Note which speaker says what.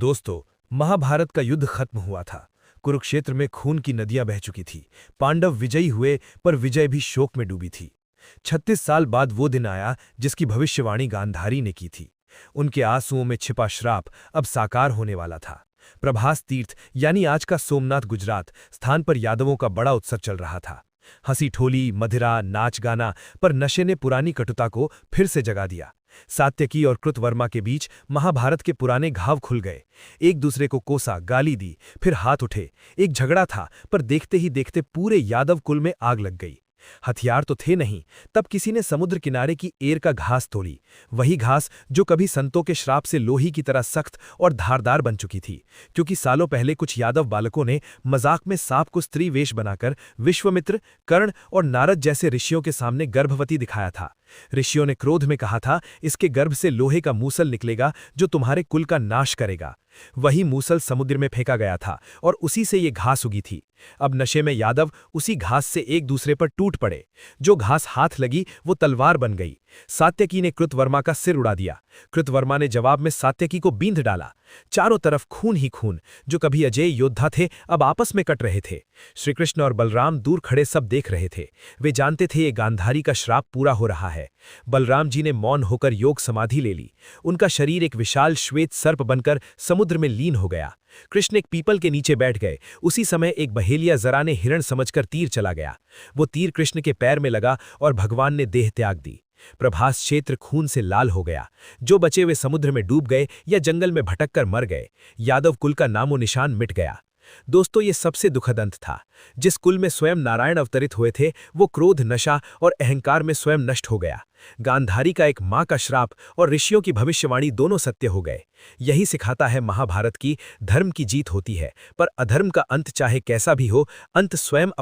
Speaker 1: दोस्तों, महाभारत का युद्ध खत्म हुआ था। कुरुक्षेत्र में खून की नदियां बह चुकी थी। पांडव विजयी हुए, पर विजय भी शोक में डूबी थी। 36 साल बाद वो दिन आया जिसकी भविष्यवाणी गांधारी ने की थी। उनके आंसुओं में छिपा श्राप अब साकार होने वाला था। प्रभास तीर्थ यानी आज का सोमनाथ गुजरात स्थान पर यादवों का बड़ा उत्सव चल रहा था। हंसी ठोली, मदिरा, नाच गाना, पर नशे ने पुरानी कटुता को फिर से जगा दिया। सात्यकी और कृतवर्मा के बीच महाभारत के पुराने घाव खुल गए। एक दूसरे को कोसा, गाली दी, फिर हाथ उठे। एक झगड़ा था, पर देखते ही देखते पूरे यादव कुल में आग लग गई। हथियार तो थे नहीं, तब किसी ने समुद्र किनारे की एर का घास तोड़ी। वही घास जो कभी संतों के श्राप से लोही की तरह सख्त और धारदार बन चुकी थी, क्योंकि सालों पहले कुछ यादव बालकों ने मजाक में सांप को स्त्री वेश बनाकर विश्वामित्र, कर्ण और नारद जैसे ऋषियों के सामने गर्भवती दिखाया था। ऋषियों ने क्रोध में कहा था, इसके गर्भ से लोहे का मूसल निकलेगा जो तुम्हारे कुल का नाश करेगा। वही मूसल समुद्र में फेंका गया था और उसी से ये घास उगी थी। अब नशे में यादव उसी घास से एक दूसरे पर टूट पड़े। जो घास हाथ लगी वो तलवार बन गई। सात्यकी ने कृतवर्मा का सिर उड़ा दिया। कृतवर्मा ने जवाब में सात्यकी को बींध डाला। चारों तरफ खून ही खून। जो कभी अजय योद्धा थे अब आपस में कट रहे थे। श्रीकृष्ण और बलराम दूर खड़े सब देख रहे थे। वे जानते थे ये गांधारी का श्राप पूरा हो रहा है। बलराम जी ने मौन होकर योग समाधि ले ली। उनका शरीर एक विशाल श्वेत सर्प बनकर समुद्र में लीन हो गया। कृष्ण एक पीपल के नीचे बैठ गए। उसी समय एक बहेलिया जरा ने हिरण समझकर तीर चला गया। वो तीर कृष्ण के पैर में लगा और भगवान ने देह त्याग दी। प्रभास क्षेत्र खून से लाल हो गया। जो बचे वे समुद्र में डूब गए या जंगल में भटक कर मर गए। यादव कुल का नामो निशान मिट गया। दोस्तों, ये सबसे दुखद अंत था। जिस कुल में स्वयं नारायण अवतरित हुए थे, वो क्रोध, नशा और अहंकार में स्वयं नष्ट हो गया। गांधारी का एक मां का श्राप और ऋषियों की भविष्यवाणी दोनों सत्य हो गए। यही सिखाता है महाभारत की धर्म की जीत होती है, पर अधर्म का अंत चाहे कैसा भी हो, अंत स्वयं